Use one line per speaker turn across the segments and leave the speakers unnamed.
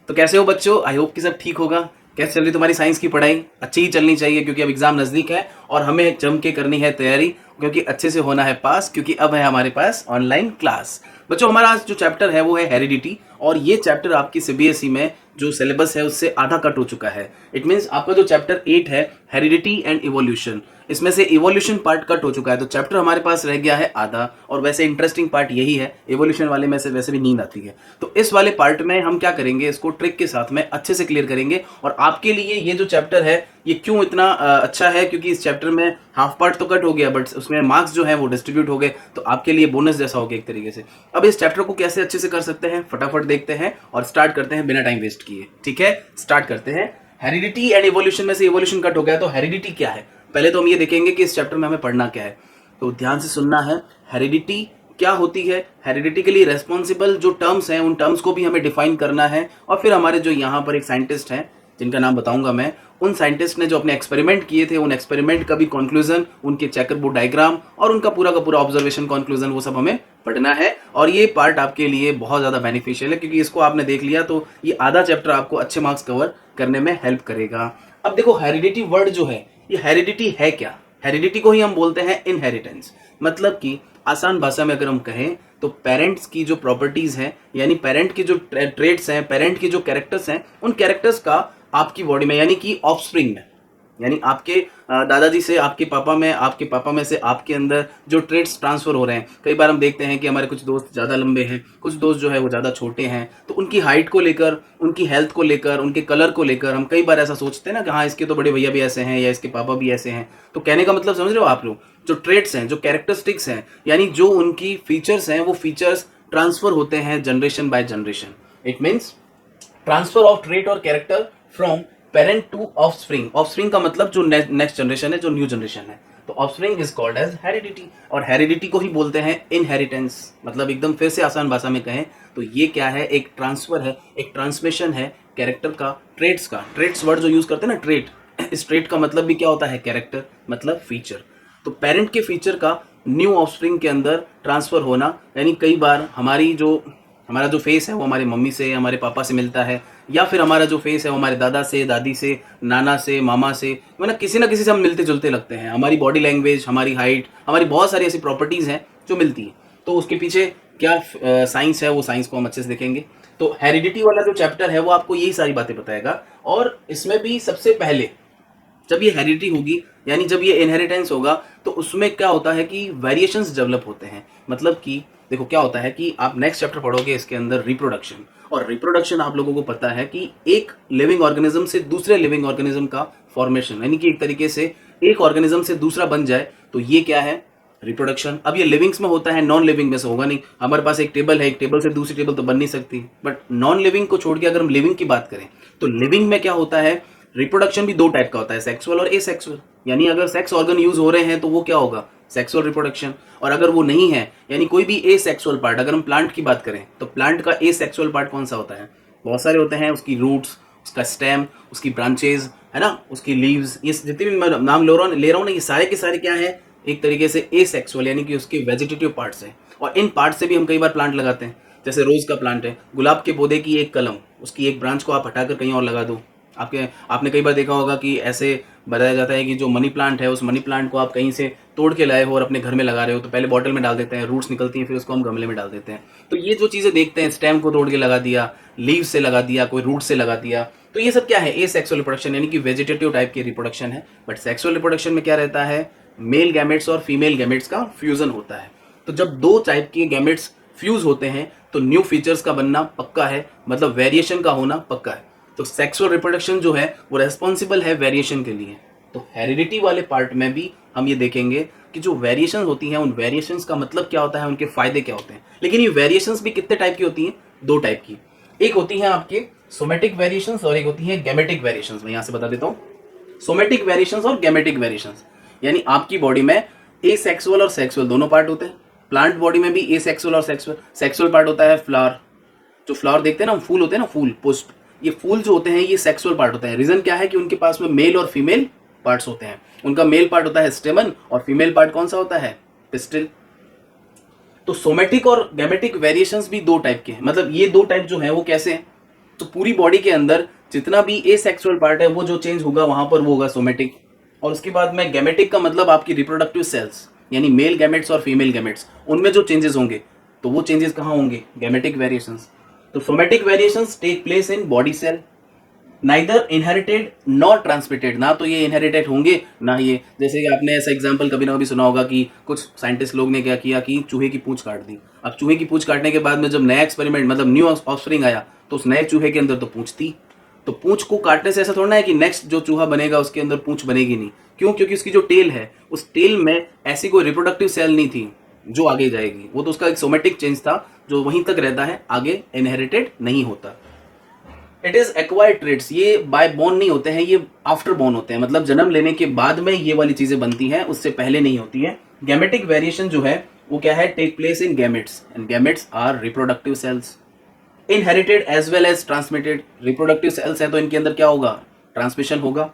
तो कैसे हो बच्चों? आई होप कि सब ठीक होगा। कैसे चल रही तुम्हारी साइंस की पढ़ाई? अच्छी ही चलनी चाहिए क्योंकि अब एग्जाम नजदीक है और हमें जम के करनी है तैयारी, क्योंकि अच्छे से होना है पास, क्योंकि अब है हमारे पास ऑनलाइन क्लास। बच्चों, हमारा आज जो चैप्टर है वो है हेरिडिटी, और ये चैप्टर आपकी सीबीएसई में जो सिलेबस है उससे आधा कट हो चुका है। इट मीन्स आपका जो चैप्टर 8 है हेरिडिटी एंड इवोल्यूशन, इसमें से इवोल्यूशन पार्ट कट हो चुका है, तो चैप्टर हमारे पास रह गया है आधा। और वैसे इंटरेस्टिंग पार्ट यही है, इवोल्यूशन वाले में से वैसे भी नींद आती है। तो इस वाले पार्ट में हम क्या करेंगे, इसको ट्रिक के साथ में अच्छे से क्लियर करेंगे। और आपके लिए ये जो चैप्टर है ये क्यों इतना अच्छा है, क्योंकि इस चैप्टर में हाफ पार्ट तो कट हो गया बट उसमें मार्क्स जो है वो डिस्ट्रीब्यूट हो गए, तो आपके लिए बोनस जैसा हो गया एक तरीके से। अब इस चैप्टर को कैसे अच्छे से कर सकते हैं फटाफट देखते हैं और स्टार्ट करते हैं बिना टाइम वेस्ट किए। ठीक है, स्टार्ट करते हैं। हेरिडिटी एंड इवोल्यूशन में से इवोल्यूशन कट हो गया, तो हेरिडिटी क्या है पहले तो हम ये देखेंगे कि इस चैप्टर में हमें पढ़ना क्या है। तो ध्यान से सुनना है। हेरिडिटी क्या होती है, हेरिडिटी के लिए रेस्पॉन्सिबल जो टर्म्स हैं उन टर्म्स को भी हमें डिफाइन करना है। और फिर हमारे जो यहाँ पर एक साइंटिस्ट हैं जिनका नाम बताऊंगा मैं, उन साइंटिस्ट ने जो अपने एक्सपेरिमेंट किए थे उन एक्सपेरिमेंट का भी कंक्लूजन, उनके चेकर बोर्ड डायग्राम और उनका पूरा का पूरा ऑब्जर्वेशन कंक्लूजन, वो सब हमें पढ़ना है। और ये पार्ट आपके लिए बहुत ज्यादा बेनिफिशियल है क्योंकि इसको आपने देख लिया तो ये आधा चैप्टर आपको अच्छे मार्क्स कवर करने में हेल्प करेगा। अब देखो, हेरिडिटी वर्ड जो है, ये हेरिडिटी है क्या? हेरिडिटी को ही हम बोलते हैं इनहेरिटेंस। मतलब कि आसान भाषा में अगर हम कहें तो पेरेंट्स की जो प्रॉपर्टीज हैं, यानी पेरेंट की जो ट्रेट्स हैं, पेरेंट की जो कैरेक्टर्स हैं, उन कैरेक्टर्स का आपकी बॉडी में, यानी कि ऑफस्प्रिंग में, यानी आपके दादाजी से आपके पापा में, आपके पापा में से आपके अंदर जो ट्रेड्स ट्रांसफर हो रहे हैं। कई बार हम देखते हैं कि हमारे कुछ दोस्त ज़्यादा लंबे हैं, कुछ दोस्त जो है वो ज़्यादा छोटे हैं, तो उनकी हाइट को लेकर, उनकी हेल्थ को लेकर, उनके कलर को लेकर हम कई बार ऐसा सोचते हैं ना कि हाँ इसके तो बड़े भैया भी ऐसे हैं या इसके पापा भी ऐसे हैं। तो कहने का मतलब समझ रहे हो आप लोग, जो ट्रेड्स हैं, जो कैरेक्टरिस्टिक्स हैं, यानी जो उनकी फीचर्स हैं, वो फीचर्स ट्रांसफर होते हैं generation by generation. It means transfer of trait और character from parent to offspring. Offspring का मतलब जो नेक्स्ट जनरेशन है, जो न्यू जनरेशन है, तो offspring is called as heredity. और हेरिडिटी को ही बोलते हैं इनहेरिटेंस। मतलब एकदम फिर से आसान भाषा में कहें तो ये क्या है, एक ट्रांसफर है, एक ट्रांसमिशन है कैरेक्टर का, ट्रेट्स का। ट्रेट्स वर्ड जो यूज करते हैं ना, ट्रेट, इस ट्रेट का मतलब भी क्या होता है, कैरेक्टर मतलब फीचर। तो पेरेंट के फीचर का न्यू ऑफस्प्रिंग के अंदर ट्रांसफर होना, यानी कई बार हमारा जो फेस है वो हमारे मम्मी से, हमारे पापा से मिलता है, या फिर हमारा जो फेस है वो हमारे दादा से, दादी से, नाना से, मामा से, मतलब किसी ना किसी से हम मिलते जुलते लगते हैं। हमारी बॉडी लैंग्वेज, हमारी हाइट, हमारी बहुत सारी ऐसी प्रॉपर्टीज हैं जो मिलती हैं। तो उसके पीछे क्या साइंस है, वो साइंस को हम अच्छे से देखेंगे। तो हेरिडिटी वाला जो चैप्टर है वो आपको यही सारी बातें बताएगा। और इसमें भी सबसे पहले जब ये हेरिडिटी होगी, यानी जब ये इनहेरिटेंस होगा, तो उसमें क्या होता है कि वेरिएशंस डेवलप होते हैं। मतलब कि देखो क्या होता है कि आप नेक्स्ट चैप्टर पढ़ोगे इसके अंदर रिप्रोडक्शन, और रिप्रोडक्शन आप लोगों को पता है कि एक लिविंग ऑर्गेनिज्म से दूसरे लिविंग ऑर्गेनिज्म का फॉर्मेशन, यानी कि एक तरीके से एक ऑर्गेनिज्म से दूसरा बन जाए, तो ये क्या है, रिप्रोडक्शन। अब ये लिविंग्स में होता है, नॉन लिविंग में से होगा नहीं। हमारे पास एक टेबल है, एक टेबल से दूसरी टेबल तो बन नहीं सकती, बट नॉन लिविंग को छोड़ के अगर हम लिविंग की बात करें तो लिविंग में क्या होता है, रिप्रोडक्शन भी दो टाइप का होता है, सेक्सुअल और एसेक्सुअल। यानी अगर सेक्स ऑर्गन यूज हो रहे हैं तो वो क्या होगा, सेक्सुअल रिप्रोडक्शन। और अगर वो नहीं है, यानी कोई भी एसेक्सुअल पार्ट, अगर हम प्लांट की बात करें तो प्लांट का एसेक्सुअल पार्ट कौन सा होता है, बहुत सारे होते हैं, उसकी रूट्स, उसका स्टेम, उसकी ब्रांचेज, है ना, उसकी लीव्स, ये जितने भी मैं नाम ले रहा हूँ ना, ये सारे के सारे क्या है, एक तरीके से एसेक्सुअल, यानी कि उसके वेजिटेटिव पार्ट्स हैं। और इन पार्ट से भी हम कई बार प्लांट लगाते हैं, जैसे रोज का प्लांट है, गुलाब के पौधे की एक कलम, उसकी एक ब्रांच को आप हटाकर कहीं और लगा दो। आपने कई बार देखा होगा कि ऐसे बताया जाता है कि जो मनी प्लांट है, उस मनी प्लांट को आप कहीं से तोड़ के लाए हो और अपने घर में लगा रहे हो, तो पहले बॉटल में डाल देते हैं, रूट्स निकलती हैं, फिर उसको हम गमले में डाल देते हैं। तो ये जो चीजें देखते हैं, स्टेम को तोड़ के लगा दिया, लीव से लगा दिया, कोई रूट से लगा दिया, तो ये सब क्या है, एसेक्सुअल रिप्रोडक्शन, यानी कि वेजिटेटिव टाइप की रिप्रोडक्शन है। बट सेक्सुअल रिप्रोडक्शन में क्या रहता है, मेल गैमेट्स और फीमेल गैमेट्स का फ्यूजन होता है। तो जब दो टाइप के गैमेट्स फ्यूज होते हैं तो न्यू फीचर्स का बनना पक्का है, मतलब वेरिएशन का होना पक्का है। तो सेक्सुअल रिप्रोडक्शन जो है वो रेस्पॉन्सिबल है वेरिएशन के लिए। तो हेरिडिटी वाले पार्ट में भी हम ये देखेंगे कि जो वेरिएशन होती हैं, उन वेरिएशंस का मतलब क्या होता है, उनके फायदे क्या होते हैं। लेकिन ये वेरिएशंस भी कितने टाइप की होती हैं, दो टाइप की। एक होती है आपके सोमेटिक वेरिएशंस और एक होती है गैमेटिक वेरिएशंस। मैं यहां से बता देता हूं, सोमेटिक वेरिएशंस और गैमेटिक वेरिएशंस, यानी आपकी बॉडी में एसेक्सुअल और सेक्सुअल दोनों पार्ट होते हैं। प्लांट बॉडी में भी एसेक्सुअल और सेक्सुअल पार्ट होता है। फ्लावर, जो फ्लावर देखते हैं ना, फूल होते हैं ना, फूल, पुष्प, ये फूल जो होते हैं ये सेक्सुअल पार्ट होता है। रीजन क्या है कि उनके पास में मेल और फीमेल पार्ट्स होते हैं। उनका मेल पार्ट होता है स्टेमन और फीमेल पार्ट कौन सा होता है, पिस्टिल। तो सोमेटिक और गैमेटिक वेरिएशंस भी दो टाइप के हैं। मतलब ये दो टाइप जो है वो कैसे हैं, तो पूरी बॉडी के अंदर जितना भी एसेक्सुअल पार्ट है वो जो चेंज होगा वहां पर वो होगा सोमेटिक। और उसके बाद में गैमेटिक का मतलब आपकी रिप्रोडक्टिव सेल्स यानी मेल गैमेट्स और फीमेल गैमेट्स, उनमें जो चेंजेस होंगे तो वो चेंजेस कहाँ होंगे, गैमेटिक वेरिएशंस। तो somatic variations take place in body cell, neither inherited not transmitted, ना तो ये इनहेरिटेड होंगे ना ये, जैसे कि आपने ऐसा एग्जांपल कभी ना कभी सुना होगा कि कुछ साइंटिस्ट लोग ने क्या किया कि चूहे की पूंछ काट दी। अब चूहे की पूंछ काटने के बाद में जब नया एक्सपेरिमेंट मतलब न्यू ऑफस्प्रिंग आया तो उस नए चूहे के अंदर तो पूंछ थी। तो पूंछ को काटने से ऐसा थोड़ा है कि नेक्स्ट जो चूहा बनेगा उसके अंदर पूंछ बनेगी नहीं। क्यों? क्योंकि उसकी जो टेल है उस टेल में ऐसी कोई रिप्रोडक्टिव सेल नहीं थी जो आगे जाएगी, वो तो उसका एक सोमेटिक चेंज था जो वहीं तक रहता है, आगे इनहेरिटेड नहीं होता। इट इज एक्वायर्ड ट्रेड्स, ये बाय बॉर्न नहीं होते हैं, ये आफ्टर बॉर्न होते हैं, मतलब जन्म लेने के बाद में ये वाली चीजें बनती हैं, उससे पहले नहीं होती है। गैमेटिक वेरिएशन जो है वो क्या है, take place in gametes and gametes are reproductive cells, inherited as well as transmitted. Reproductive cells है तो इनके अंदर क्या होगा, ट्रांसमिशन होगा।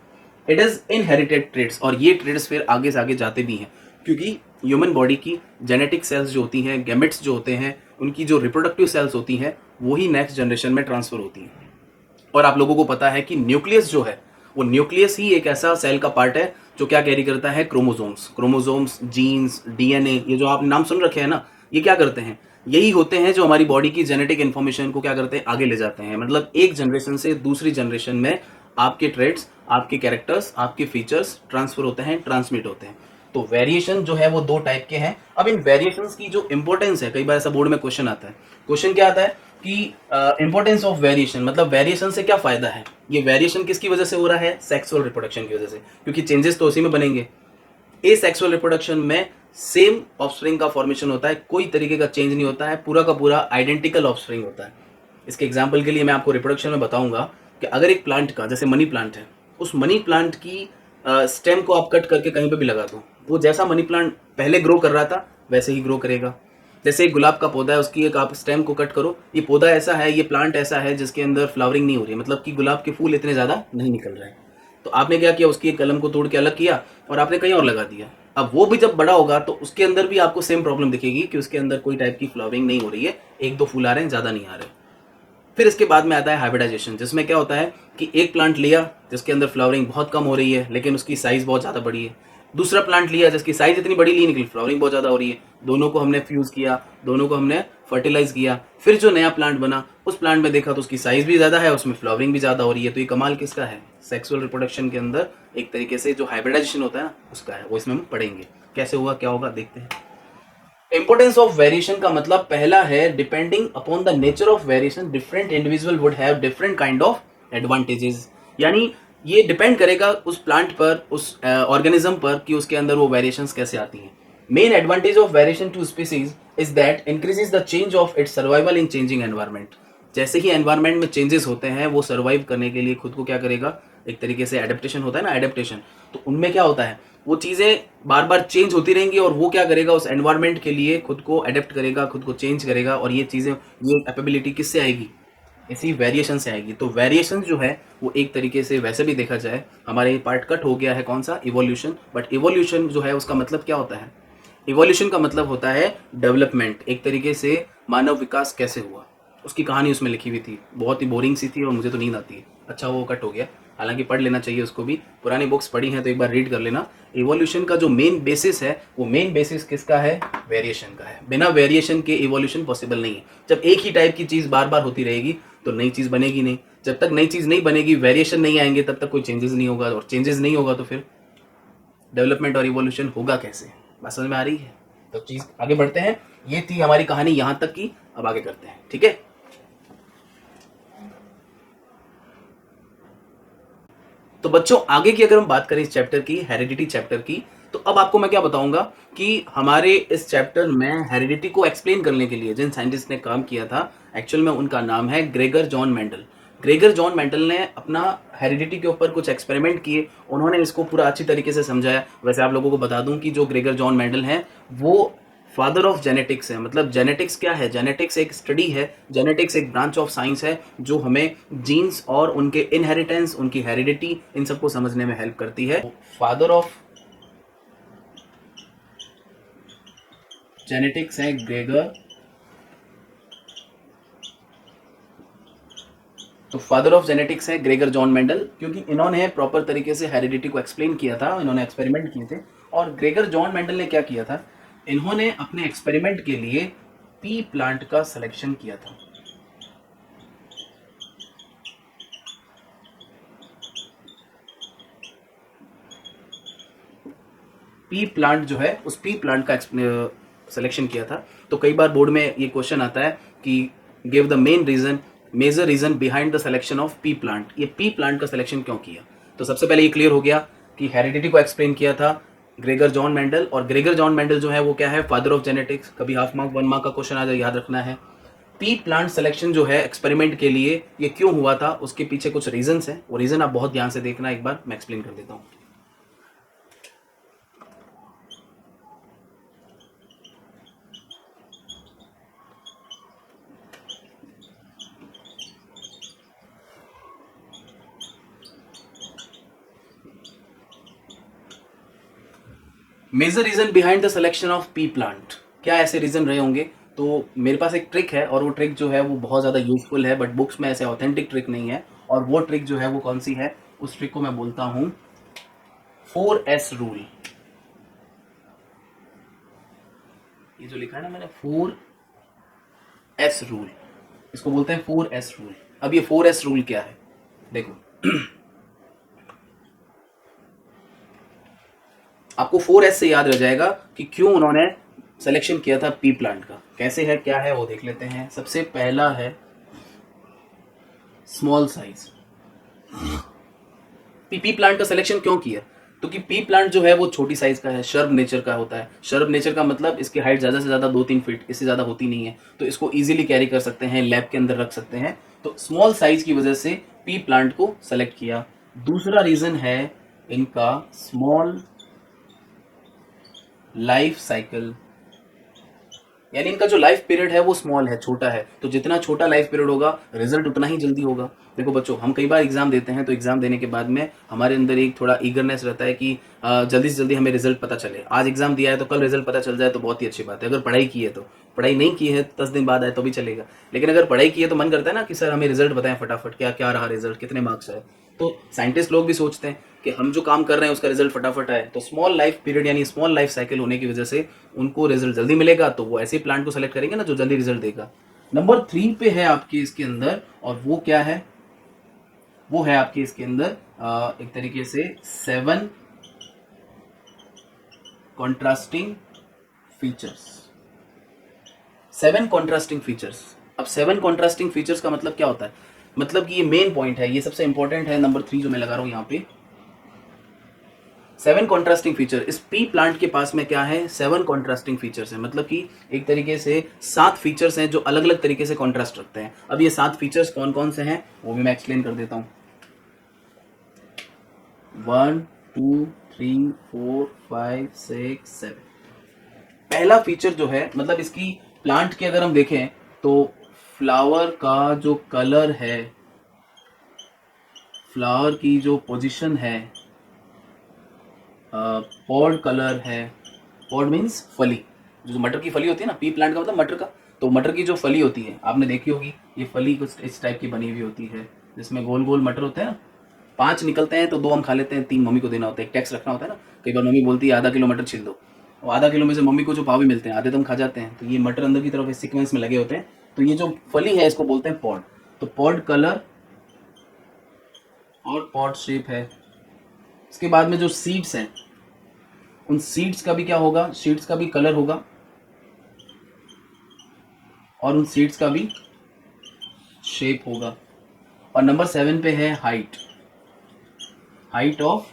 इट इज इनहेरिटेड ट्रेड्स, और ये ट्रेड्स फिर आगे से आगे जाते भी हैं, क्योंकि ह्यूमन बॉडी की जेनेटिक सेल्स जो होती हैं, गैमेट्स जो होते हैं, उनकी जो रिप्रोडक्टिव सेल्स होती हैं वही नेक्स्ट जनरेशन में ट्रांसफर होती हैं। और आप लोगों को पता है कि न्यूक्लियस जो है वो न्यूक्लियस ही एक ऐसा सेल का पार्ट है जो क्या कैरी करता है, क्रोमोसोम्स। क्रोमोसोम्स, जीन्स, डीएनए, ये जो आपने नाम सुन रखे हैं ना, ये क्या करते हैं, यही होते हैं जो हमारी बॉडी की जेनेटिक इन्फॉर्मेशन को क्या करते हैं, आगे ले जाते हैं। मतलब एक जनरेशन से दूसरी जनरेशन में आपके ट्रेड्स, आपके कैरेक्टर्स, आपके फीचर्स ट्रांसफर होते हैं, ट्रांसमिट होते हैं। तो वेरिएशन जो है वो दो टाइप के हैं। अब इन वेरिएशंस की जो इंपॉर्टेंस है, कई बार ऐसा बोर्ड में क्वेश्चन आता है, क्वेश्चन क्या आता है कि इंपॉर्टेंस ऑफ वेरिएशन, मतलब वेरिएशन से क्या फायदा है। ये वेरिएशन किसकी वजह से हो रहा है, सेक्सुअल रिप्रोडक्शन की वजह से, क्योंकि चेंजेस तो उसी में बनेंगे। ए सेक्सुअल रिप्रोडक्शन में सेम ऑफस्प्रिंग का फॉर्मेशन होता है, कोई तरीके का चेंज नहीं होता है, पूरा का पूरा आइडेंटिकल ऑफस्प्रिंग होता है। इसके एग्जाम्पल के लिए मैं आपको रिप्रोडक्शन में बताऊंगा कि अगर एक प्लांट का, जैसे मनी प्लांट है, उस मनी प्लांट की स्टेम को आप कट करके कहीं पे भी लगा दो, वो जैसा मनी प्लांट पहले ग्रो कर रहा था वैसे ही ग्रो करेगा। जैसे एक गुलाब का पौधा है, उसकी एक आप स्टेम को कट करो, ये पौधा ऐसा है, ये प्लांट ऐसा है जिसके अंदर फ्लावरिंग नहीं हो रही है, मतलब कि गुलाब के फूल इतने ज़्यादा नहीं निकल रहे हैं। तो आपने क्या किया, उसकी एक कलम को तोड़ के अलग किया और आपने कहीं और लगा दिया। अब वो भी जब बड़ा होगा तो उसके अंदर भी आपको सेम प्रॉब्लम दिखेगी कि उसके अंदर कोई टाइप की फ्लावरिंग नहीं हो रही है, एक दो फूल आ रहे हैं, ज़्यादा नहीं आ रहे। फिर इसके बाद में आता है हाइब्रिडाइजेशन, जिसमें क्या होता है कि एक प्लांट लिया जिसके अंदर फ्लावरिंग बहुत कम हो रही है लेकिन उसकी साइज बहुत ज़्यादा बड़ी है, दूसरा प्लांट लिया जिसकी साइज इतनी बड़ी नहीं निकली, फ्लावरिंग बहुत ज़्यादा हो रही है, दोनों को हमने फ्यूज़ किया, दोनों को हमने फर्टिलाइज किया, फिर जो नया प्लांट बना उस प्लांट में देखा तो उसकी साइज भी ज़्यादा है, उसमें फ्लावरिंग भी ज़्यादा हो रही है। तो ये कमाल किसका है, सेक्सुअल रिप्रोडक्शन के अंदर एक तरीके से जो हाइब्रिडाइजेशन होता है ना उसका है, वो इसमें हम पढ़ेंगे कैसे हुआ, क्या होगा, देखते हैं। इंपोर्टेंस ऑफ वेरिएशन का मतलब पहला है, depending upon the nature of variation different individual would have different kind of advantages. यानी ये डिपेंड करेगा उस प्लांट पर, उस ऑर्गेनिज्म पर कि उसके अंदर वो वेरिएशंस कैसे आती हैं। Main advantage of variation to species is that increases the change of its survival in changing environment. जैसे ही एनवायरमेंट में चेंजेस होते हैं वो सर्वाइव करने के लिए खुद को क्या करेगा, एक तरीके से एडेप्टेशन होता है ना, एडेप्टेशन, तो उनमें क्या होता है, वो चीज़ें बार बार चेंज होती रहेंगी और वो क्या करेगा, उस एनवायरनमेंट के लिए खुद को अडेप्ट करेगा, खुद को चेंज करेगा। और ये चीज़ें, ये कैपेबिलिटी किससे आएगी, इसी वेरिएशन से आएगी। तो वेरिएशन जो है वो एक तरीके से वैसे भी देखा जाए, हमारे पार्ट कट हो गया है कौन सा, इवोल्यूशन, बट इवोल्यूशन जो है उसका मतलब क्या होता है, इवोल्यूशन का मतलब होता है डेवलपमेंट, एक तरीके से मानव विकास कैसे हुआ, उसकी कहानी उसमें लिखी हुई थी, बहुत ही बोरिंग सी थी और मुझे तो नींद आती है। अच्छा वो कट हो गया, हालांकि पढ़ लेना चाहिए उसको भी, पुरानी बुक्स पढ़ी हैं तो एक बार रीड कर लेना। इवोल्यूशन का जो मेन बेसिस है वो मेन बेसिस किसका है, वेरिएशन का है। बिना वेरिएशन के इवोल्यूशन पॉसिबल नहीं है। जब एक ही टाइप की चीज़ बार बार होती रहेगी तो नई चीज़ बनेगी नहीं, जब तक नई चीज़ नहीं बनेगी, वेरिएशन नहीं आएंगे, तब तक कोई चेंजेस नहीं होगा, और चेंजेस नहीं होगा तो फिर डेवलपमेंट और इवोल्यूशन होगा कैसे। बात समझ में आ रही है? तो चीज़ आगे बढ़ते हैं, ये थी हमारी कहानी यहाँ तक की, अब आगे करते हैं, ठीक है। तो बच्चों आगे की अगर हम बात करें इस चैप्टर की, हेरिडिटी चैप्टर की, तो अब आपको मैं क्या बताऊंगा कि हमारे इस चैप्टर में हेरिडिटी को एक्सप्लेन करने के लिए जिन साइंटिस्ट ने काम किया था, एक्चुअल में उनका नाम है Gregor John Mendel. Gregor John Mendel ने अपना हेरिडिटी के ऊपर कुछ एक्सपेरिमेंट किए, उन्होंने इसको पूरा अच्छी तरीके से समझाया। वैसे आप लोगों को बता दूं कि जो ग्रेगर जॉन मेंडल हैं वो फादर ऑफ जेनेटिक्स है। मतलब जेनेटिक्स क्या है, जेनेटिक्स एक स्टडी है, जेनेटिक्स एक ब्रांच ऑफ साइंस है जो हमें जीन्स और उनके इनहेरिटेंस, उनकी हेरिडिटी, इन सबको समझने में हेल्प करती है। फादर ऑफ जेनेटिक्स है ग्रेगर तो फादर ऑफ जेनेटिक्स है ग्रेगर जॉन मेंडल, क्योंकि इन्होंने प्रॉपर तरीके से हेरिडिटी को एक्सप्लेन किया था, इन्होंने एक्सपेरिमेंट किए थे। और ग्रेगर जॉन मेंडल ने क्या किया था, इन्होंने अपने एक्सपेरिमेंट के लिए पी प्लांट का सिलेक्शन किया था। पी प्लांट जो है, उस पी प्लांट का सिलेक्शन किया था। तो कई बार बोर्ड में ये क्वेश्चन आता है कि give the major reason behind the selection of pea plant, ये पी प्लांट का सिलेक्शन क्यों किया। तो सबसे पहले ये क्लियर हो गया कि हेरिडिटी को एक्सप्लेन किया था ग्रेगर जॉन मेंडल, और ग्रेगर जॉन मेंडल जो है वो क्या है, फादर ऑफ जेनेटिक्स। कभी हाफ मार्क 1 मार्क का क्वेश्चन आ जाए, याद रखना है। पी प्लांट सिलेक्शन जो है एक्सपेरिमेंट के लिए ये क्यों हुआ था, उसके पीछे कुछ रीजंस हैं, वो रीजन आप बहुत ध्यान से देखना, एक बार मैं एक्सप्लेन कर देता हूँ। Major reason behind the selection of pea plant, क्या ऐसे रीजन रहे होंगे। तो मेरे पास एक ट्रिक है, और वो ट्रिक जो है वो बहुत ज़्यादा यूजफुल है, बट बुक्स में ऐसे ऑथेंटिक ट्रिक नहीं है। और वो ट्रिक जो है वो कौन सी है, उस ट्रिक को मैं बोलता हूं 4S रूल। ये जो लिखा है ना मैंने 4S रूल, इसको बोलते हैं 4S रूल। अब ये 4S रूल क्या है, देखो आपको 4S से याद रह जाएगा कि क्यों उन्होंने सिलेक्शन किया था पी प्लांट का। कैसे है, क्या है, वो देख लेते हैं। सबसे पहला है स्मॉल साइज। पी प्लांट का सिलेक्शन क्यों किया, तो कि पी प्लांट जो है वो छोटी साइज का है, शर्ब नेचर का होता है। शर्ब नेचर का मतलब इसकी हाइट ज़्यादा से ज़्यादा 2-3 फीट, इससे ज़्यादा होती नहीं है, तो इसको इजीली कैरी कर सकते हैं, लैब के अंदर रख सकते हैं। तो स्मॉल साइज की वजह से पी प्लांट को सेलेक्ट किया। दूसरा रीज़न है इनका स्मॉल लाइफ साइकिल, यानी इनका जो लाइफ पीरियड है वो स्मॉल है, छोटा है। तो जितना छोटा लाइफ पीरियड होगा, रिजल्ट उतना ही जल्दी होगा। देखो बच्चों, हम कई बार एग्जाम देते हैं, तो एग्जाम देने के बाद में हमारे अंदर एक थोड़ा ईगरनेस रहता है कि जल्दी से जल्दी हमें रिजल्ट पता चले। आज एग्जाम दिया है तो कल रिजल्ट पता चल जाए तो बहुत ही अच्छी बात है। अगर पढ़ाई की है तो, पढ़ाई नहीं की है 10 दिन बाद आए तो भी चलेगा। लेकिन अगर पढ़ाई की है तो मन करता है ना कि सर हमें रिजल्ट बताएं फटाफट, क्या क्या रहा रिजल्ट, कितने मार्क्स आए। तो साइंटिस्ट लोग भी सोचते हैं कि हम जो काम कर रहे हैं उसका रिजल्ट फटाफट आए। तो स्मॉल लाइफ पीरियड यानी स्मॉल लाइफ साइकिल होने की वजह से उनको रिजल्ट जल्दी मिलेगा, तो वो ऐसे प्लांट को सेलेक्ट करेंगे ना जो जल्दी रिजल्ट देगा। नंबर 3 पे है आपके इसके अंदर, और वो क्या है, वो है आपके इसके अंदर एक तरीके से 7 कॉन्ट्रास्टिंग फीचर्स। 7 contrasting features. अब 7 कॉन्ट्रास्टिंग फीचर्स का मतलब क्या होता है, मतलब कि ये मेन पॉइंट है, ये सबसे इंपॉर्टेंट है, नंबर 3 जो मैं लगा रहा हूं यहाँ पे। 7 कॉन्ट्रास्टिंग फीचर, इस पी प्लांट के पास में क्या है, 7 कॉन्ट्रास्टिंग फीचर्स है, मतलब कि एक तरीके से 7 फीचर्स हैं जो अलग अलग तरीके से कॉन्ट्रास्ट रखते हैं। अब ये 7 फीचर्स कौन कौन से हैं वो भी मैं एक्सप्लेन कर देता हूँ। 1 2 3 4 5 6 7। पहला फीचर जो है, मतलब इसकी प्लांट के अगर हम देखें तो फ्लावर का जो कलर है, फ्लावर की जो पोजीशन है, पॉड कलर है। पॉड मीन्स फली, जो मटर की फली होती है ना, पी प्लांट का मतलब मटर का। तो मटर की जो फली होती है आपने देखी होगी, ये फली कुछ इस टाइप की बनी हुई होती है, जिसमें गोल गोल मटर होते हैं ना। 5 निकलते हैं तो 2 हम खा लेते हैं, 3 मम्मी को देना होता है, एक टैक्स रखना होता है ना। कई बार मम्मी बोलती है आधा किलो मटर छील दो, और आधा किलो में से मम्मी को जो पाव भी मिलते हैं, आधे तो हम खा जाते हैं। तो ये मटर अंदर की तरफ इस सीक्वेंस में लगे होते हैं। तो ये जो फली है इसको बोलते हैं पॉड। तो पॉड कलर और पॉड शेप है। इसके बाद में जो सीड्स हैं, उन सीड्स का भी क्या होगा, सीड्स का भी कलर होगा, और उन सीड्स का भी शेप होगा। और नंबर 7 पे है height, height of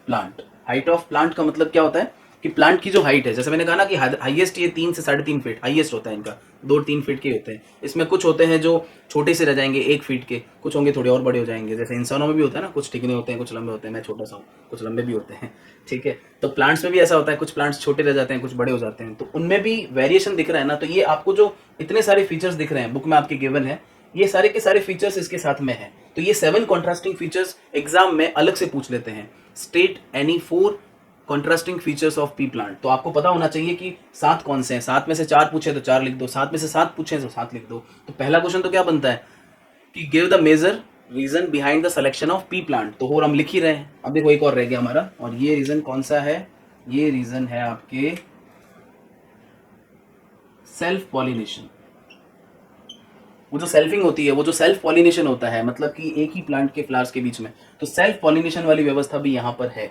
plant. Height of plant का मतलब क्या होता है कि प्लांट की जो हाइट है, जैसे मैंने कहा ना कि हाईएस्ट ये 3 से 3.5 फीट हाईएस्ट होता है इनका, 2-3 फीट के होते हैं। इसमें कुछ होते हैं जो छोटे से रह जाएंगे 1 फीट के, कुछ होंगे थोड़े और बड़े हो जाएंगे। जैसे इंसानों में भी होता है ना, कुछ टिकने होते हैं, कुछ लंबे होते हैं, मैं छोटा सा हूँ, कुछ लंबे भी होते हैं, ठीक है। तो प्लांट्स में भी ऐसा होता है, कुछ प्लांट्स छोटे रह जाते हैं, कुछ बड़े हो जाते हैं, तो उनमें भी वेरिएशन दिख रहा है ना। तो ये आपको जो इतने सारे फीचर्स दिख रहे हैं बुक में आपके गिवन है, ये सारे के सारे फीचर्स इसके साथ में है। तो ये 7 कॉन्ट्रास्टिंग फीचर्स एग्जाम में अलग से पूछ लेते हैं, state any 4 contrasting features of pea plant. तो आपको पता होना चाहिए कि 7 कौन से हैं। 7 में से 4 पूछे तो 4 लिख दो, 7 में से 7 पूछे तो 7 लिख दो। तो पहला क्वेश्चन तो क्या बनता है, कि give the major reason behind the selection of pea plant, तो और हम लिख ही रहे हैं। अब देखो एक और रह गया हमारा, और ये रीजन कौन सा है, ये रीजन है आपके सेल्फ पॉलिनेशन। वो जो सेल्फिंग होती है, वो जो सेल्फ पॉलिनेशन होता है, मतलब कि एक ही प्लांट के फ्लावर्स के बीच में, तो सेल्फ पॉलिनेशन वाली व्यवस्था भी यहाँ पर है।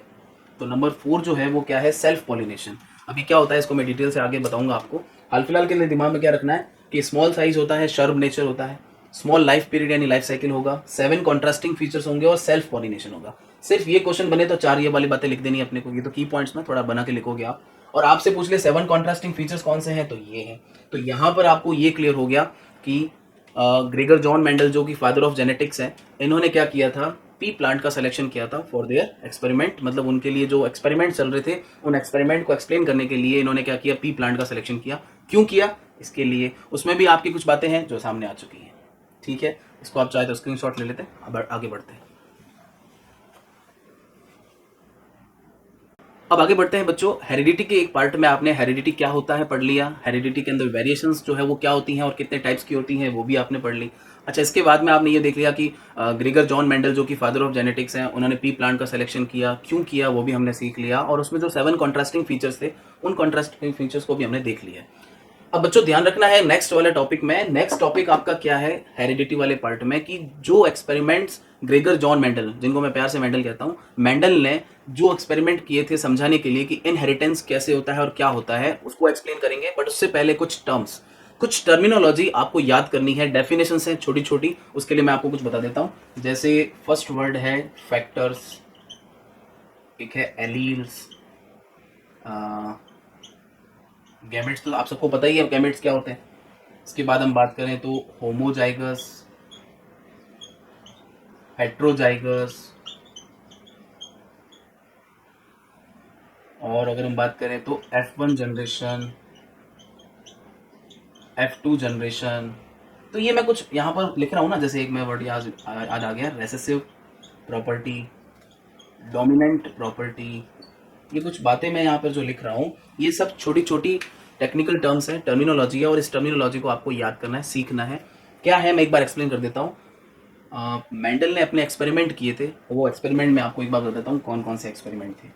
तो नंबर 4 जो है वो क्या है, सेल्फ पॉलिनेशन। अभी क्या होता है इसको मैं डिटेल से आगे बताऊंगा आपको। हाल फिलहाल के लिए दिमाग में क्या रखना है कि स्मॉल साइज होता है, शर्ब नेचर होता है, स्मॉल लाइफ पीरियड यानी लाइफ साइकिल होगा, 7 कॉन्ट्रास्टिंग फीचर्स होंगे और सेल्फ पॉलिनेशन होगा। सिर्फ ये क्वेश्चन बने तो 4 ये वाली बातें लिख देनी है अपने को, ये तो की पॉइंट्स में थोड़ा बना के लिखोगे आप। और आपसे पूछ ले 7 कॉन्ट्रास्टिंग फीचर्स कौन से हैं, तो ये हैं। तो यहाँ पर आपको ये क्लियर हो गया कि ग्रेगर जॉन मेंडल जो कि फादर ऑफ जेनेटिक्स है, इन्होंने क्या किया था, पी प्लांट का सिलेक्शन किया था फॉर देयर एक्सपेरिमेंट। मतलब उनके लिए जो एक्सपेरिमेंट चल रहे थे, उन एक्सपेरिमेंट को एक्सप्लेन करने के लिए इन्होंने क्या किया, पी प्लांट का सिलेक्शन किया। क्यों किया, इसके लिए उसमें भी आपकी कुछ बातें हैं जो सामने आ चुकी हैं। ठीक है, इसको आप चाहे तो स्क्रीनशॉट ले लेते हैं। अब आगे बढ़ते हैं। अब आगे बढ़ते हैं बच्चों। हेरिडिटी के एक पार्ट में आपने हेरिडिटी क्या होता है पढ़ लिया, हेरिडिटी के अंदर वेरिएशंस जो है वो क्या होती हैं और कितने टाइप्स की होती हैं वो भी आपने पढ़ ली। अच्छा, इसके बाद में आपने ये देख लिया कि ग्रेगर जॉन मेंडल जो कि फादर ऑफ जेनेटिक्स हैं, उन्होंने पी प्लांट का सिलेक्शन किया, क्यों किया वो भी हमने सीख लिया, और उसमें जो 7 कॉन्ट्रास्टिंग फीचर्स थे, उन कॉन्ट्रास्टिंग फीचर्स को भी हमने देख लिया। अब बच्चों ध्यान रखना है नेक्स्ट वाले टॉपिक में। नेक्स्ट टॉपिक आपका क्या है, हेरिडिटी वाले पार्ट में, कि जो एक्सपेरिमेंट्स ग्रेगर जॉन मेंडल, जिनको मैं प्यार से मेंडल कहता हूँ, मेंडल ने जो एक्सपेरिमेंट किए थे समझाने के लिए कि इनहेरिटेंस कैसे होता है और क्या होता है, उसको एक्सप्लेन करेंगे। बट उससे पहले कुछ टर्म्स, कुछ टर्मिनोलॉजी आपको याद करनी है, डेफिनेशंस हैं छोटी छोटी, उसके लिए मैं आपको कुछ बता देता हूँ। जैसे फर्स्ट वर्ड है फैक्टर्स, एक है एलील्स, गैमेट्स तो आप सबको पता ही है गैमेट्स क्या होते हैं। इसके बाद हम बात करें तो होमोजाइगस, हेट्रोजाइगस, और अगर हम बात करें तो F1 जनरेशन, F2 जनरेशन। तो ये मैं कुछ यहाँ पर लिख रहा हूँ ना, जैसे एक मैं वर्ड आज आ गया, रेसेसिव प्रॉपर्टी, डोमिनेंट प्रॉपर्टी, ये कुछ बातें मैं यहाँ पर जो लिख रहा हूँ, ये सब छोटी छोटी टेक्निकल टर्म्स हैं, टर्मिनोलॉजी है, और इस टर्मिनोलॉजी को आपको याद करना है, सीखना है। क्या है मैं एक बार एक्सप्लेन कर देता हूँ। मेंडल ने अपने एक्सपेरिमेंट किए थे, वो एक्सपेरिमेंट में आपको एक बार बता देता हूँ कौन कौन से एक्सपेरिमेंट थे।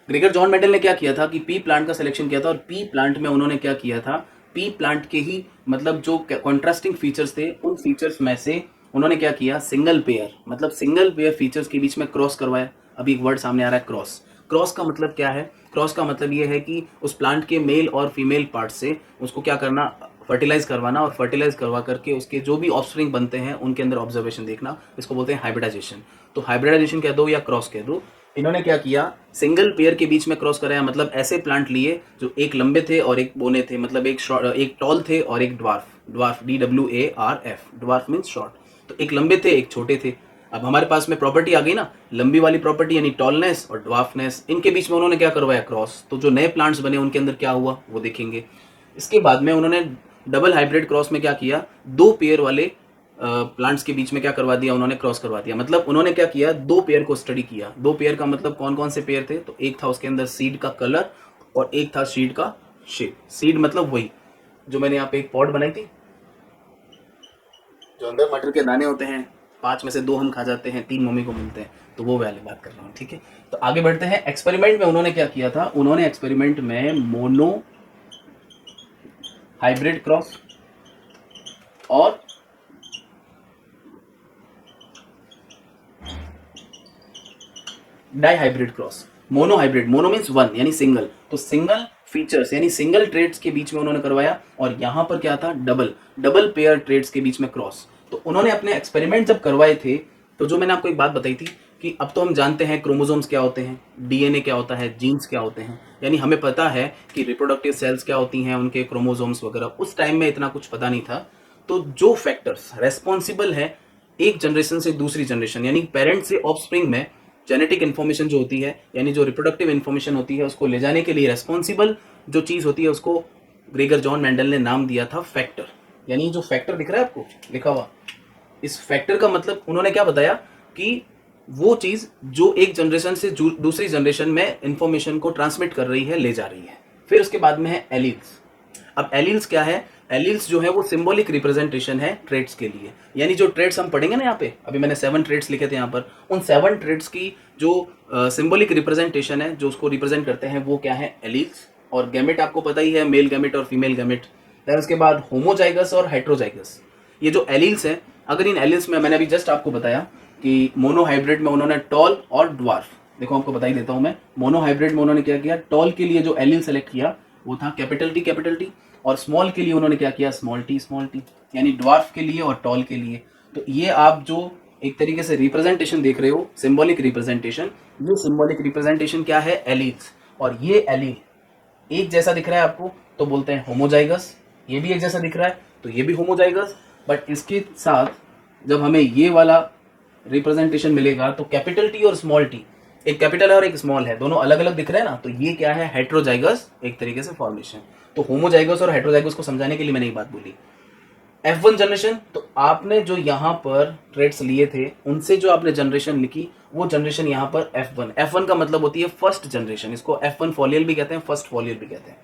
ग्रेगर जॉन मेंडल ने क्या किया था कि पी प्लांट का सिलेक्शन किया था, और पी प्लांट में उन्होंने क्या किया था, पी प्लांट के ही मतलब जो कॉन्ट्रास्टिंग फीचर्स थे, उन फीचर्स में से उन्होंने क्या किया, सिंगल पेयर, मतलब सिंगल पेयर फीचर्स के बीच में क्रॉस करवाया। अभी एक वर्ड सामने आ रहा है, क्रॉस। क्रॉस का मतलब क्या है, क्रॉस का मतलब ये है कि उस प्लांट के मेल और फीमेल पार्ट से उसको क्या करना, फर्टिलाइज करवाना, और फर्टिलाइज करवा करके उसके जो भी ऑफस्प्रिंग बनते हैं उनके अंदर ऑब्जर्वेशन देखना, इसको बोलते हैं हाइब्रिडाइजेशन। तो हाइब्रिडाइजेशन कह दो या क्रॉस कह दो। इन्होंने क्या किया, सिंगल पेयर के बीच में क्रॉस कराया, मतलब ऐसे प्लांट लिए जो एक लंबे थे और एक बोने थे, मतलब एक टॉल थे और एक dwarf, dwarf DWARF, dwarf means short. तो एक लंबे थे एक छोटे थे। अब हमारे पास में प्रॉपर्टी आ गई ना, लंबी वाली प्रॉपर्टी यानी टॉलनेस और ड्वार्फनेस, इनके बीच में उन्होंने क्या करवाया, क्रॉस। तो जो नए प्लांट्स बने उनके अंदर क्या हुआ वो देखेंगे। इसके बाद में उन्होंने डबल हाइब्रिड क्रॉस में क्या किया, 2 पेयर वाले प्लांट्स के बीच में क्या करवा दिया, उन्होंने क्रॉस करवा दिया। मतलब उन्होंने क्या किया, 2 पेयर को स्टडी किया। 2 पेयर का मतलब कौन कौन से पेयर थे, तो एक था उसके अंदर सीड का कलर और एक था सीड का शेप। सीड मतलब वही जो मैंने यहाँ पे एक पॉट बनाई थी, जो अंदर मटर के दाने होते हैं, 5 में से 2 हम खा जाते हैं, 3 मम्मी को मिलते हैं, तो वो वाली बात कर रहा हूँ। ठीक है, तो आगे बढ़ते हैं। एक्सपेरिमेंट में उन्होंने क्या किया था, उन्होंने एक्सपेरिमेंट में मोनो हाइब्रिड क्रॉस और di hybrid cross. Mono hybrid, mono means 1 यानी सिंगल, तो सिंगल फीचर्स यानी सिंगल ट्रेड्स के बीच में उन्होंने करवाया। और यहाँ पर क्या था, डबल पेयर ट्रेड्स के बीच में क्रॉस। तो उन्होंने अपने एक्सपेरिमेंट जब करवाए थे, तो जो मैंने आपको एक बात बताई थी कि अब तो हम जानते हैं क्रोमोसोम्स क्या होते हैं, DNA क्या होता है, जीन्स क्या होते हैं, यानी हमें पता है कि रिप्रोडक्टिव सेल्स क्या होती हैं, उनके क्रोमोसोम्स वगैरह। उस टाइम में इतना कुछ पता नहीं था। तो जो फैक्टर्स रेस्पॉन्सिबल है एक जनरेशन से दूसरी जनरेशन, यानी पेरेंट से ऑफस्प्रिंग में जेनेटिक इन्फॉर्मेशन जो होती है, यानी जो रिप्रोडक्टिव इन्फॉर्मेशन होती है, उसको ले जाने के लिए रेस्पॉन्सिबल जो चीज़ होती है, उसको ग्रेगर जॉन मेंडल ने नाम दिया था फैक्टर। यानी जो फैक्टर दिख रहा है आपको लिखा हुआ, इस फैक्टर का मतलब उन्होंने क्या बताया कि वो चीज जो एक जनरेशन से दूसरी जनरेशन में इंफॉर्मेशन को ट्रांसमिट कर रही है, ले जा रही है। फिर उसके बाद में है एलील्स। अब एलील्स क्या है? एलील्स जो है वो सिंबॉलिक रिप्रेजेंटेशन है ट्रेड्स के लिए, यानी जो ट्रेड्स हम पढ़ेंगे ना यहाँ पे, अभी मैंने 7 ट्रेड्स लिखे थे यहाँ पर, उन 7 ट्रेड्स की जो सिंबॉलिक रिप्रेजेंटेशन है, जो उसको रिप्रेजेंट करते हैं, वो क्या है? एलील्स। और गैमेट आपको पता ही है, मेल गैमेट और फीमेल गैमेट। फिर उसके बाद होमोजाइगस और हेट्रोजाइगस। ये जो एलील्स हैं, अगर इन एलील्स में मैंने अभी जस्ट आपको बताया कि मोनोहाइब्रिड में उन्होंने टॉल और ड्वार्फ, देखो आपको बता ही देता हूं मैं, मोनोहाइब्रिड में उन्होंने क्या किया? टॉल के लिए जो एलील सेलेक्ट किया वो था कैपिटल टी, और स्मॉल के लिए उन्होंने क्या किया? स्मॉल टी, यानी ड्वार्फ के लिए और टॉल के लिए। तो ये आप जो एक तरीके से रिप्रेजेंटेशन देख रहे हो, सिंबॉलिक रिप्रेजेंटेशन, ये सिंबॉलिक रिप्रेजेंटेशन क्या है? एलील्स। और ये एलील एक जैसा दिख रहा है आपको तो बोलते हैं होमोजाइगस, ये भी एक जैसा दिख रहा है तो ये भी होमोजाइगस। बट इसके साथ जब हमें ये वाला रिप्रेजेंटेशन मिलेगा तो कैपिटल टी और स्मॉल टी, एक कैपिटल है और एक स्मॉल है, दोनों अलग अलग दिख रहे हैं ना, तो ये क्या है? हेट्रोजाइगस एक तरीके से फॉर्मेशन। तो होमोजाइगस और हेट्रोजाइगस को समझाने के लिए मैंने ये बात बोली। F1 जनरेशन, तो आपने जो यहाँ पर ट्रेड्स लिए थे उनसे जो आपने जनरेशन लिखी, वो जनरेशन यहाँ पर F1 का मतलब होती है फर्स्ट जनरेशन, इसको F1 फॉलियल भी कहते हैं, फर्स्ट फॉलियल भी कहते हैं।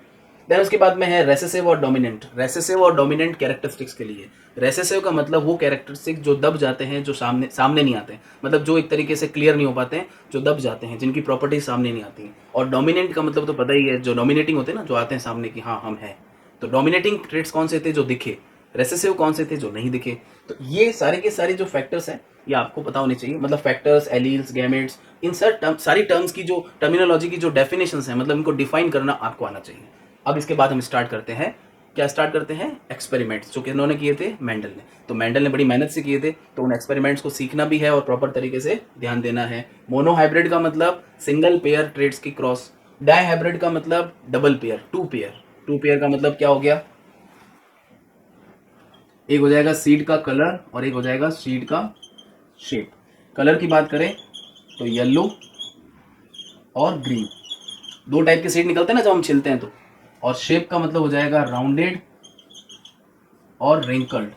देन उसके बाद में है रेसेसिव और डोमिनेंट। रेसेसिव और डोमिनेंट कैरेक्टरिस्टिक्स के लिए, रेसेसिव का मतलब वो कैरेक्टरिस्टिक्स जो दब जाते हैं, जो सामने नहीं आते, मतलब जो एक तरीके से क्लियर नहीं हो पाते हैं, जो दब जाते हैं, जिनकी प्रॉपर्टीज सामने नहीं आती। और डोमिनेंट का मतलब तो पता ही है, जो डोमिनेटिंग होते हैं ना, जो आते हैं सामने की हाँ हम हैं। तो डोमिनेटिंग ट्रेड्स कौन से थे? जो दिखे। रेसेसिव कौन से थे? जो नहीं दिखे। तो ये सारे के सारे जो फैक्टर्स हैं, ये आपको पता होने चाहिए, मतलब फैक्टर्स, एलील्स, गैमेट्स, इन सारी टर्म्स की जो टर्मिनोलॉजी की जो डेफिनेशंस हैं, मतलब इनको डिफाइन करना आपको आना चाहिए। अब इसके बाद हम स्टार्ट करते हैं, क्या स्टार्ट करते हैं? एक्सपेरिमेंट्स, जो कि इन्होंने किए थे मेंडल ने। तो मेंडल ने बड़ी मेहनत से किए थे, तो उन एक्सपेरिमेंट्स को सीखना भी है और प्रॉपर तरीके से ध्यान देना है। मोनोहाइब्रिड का मतलब सिंगल पेयर ट्रेड्स की क्रॉस। डाइहाइब्रिड का मतलब डबल पेयर, टू पेयर का मतलब क्या हो गया? एक हो जाएगा सीड का कलर और एक हो जाएगा सीड का शेप। कलर की बात करें तो येलो और ग्रीन, दो टाइप के सीड निकलते हैं ना जब हम छिलते हैं तो। और शेप का मतलब हो जाएगा राउंडेड और रिंकल्ड।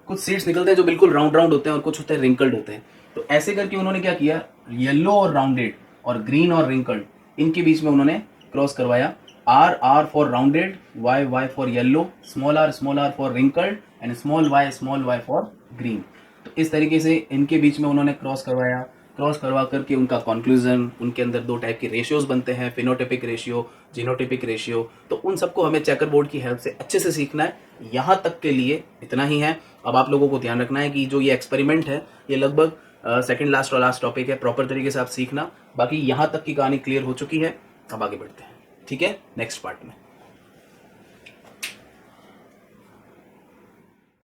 कुछ सीड्स निकलते हैं जो बिल्कुल राउंड होते हैं और कुछ होते हैं रिंकल्ड होते हैं। तो ऐसे करके उन्होंने क्या किया? येलो और राउंडेड और ग्रीन और रिंकल्ड, इनके बीच में उन्होंने क्रॉस करवाया। R for rounded, Y for yellow, small r for wrinkled and small y for green. तो इस तरीके से इनके बीच में उन्होंने क्रॉस करवाया। क्रॉस करवा करके उनका कंक्लूजन, उनके अंदर दो टाइप के रेशियोज बनते हैं, फिनोटिपिक रेशियो, जीनोटिपिक रेशियो। तो उन सबको हमें चेकर बोर्ड की हेल्प से अच्छे से सीखना है। यहाँ तक के लिए इतना ही है। अब आप लोगों को ध्यान रखना है कि जो ये एक्सपेरिमेंट है, ये लगभग सेकंड लास्ट और लास्ट टॉपिक है, प्रॉपर तरीके से आप सीखना। बाकी यहाँ तक की कहानी क्लियर हो चुकी है, अब आगे बढ़ते हैं, ठीक है, नेक्स्ट पार्ट में।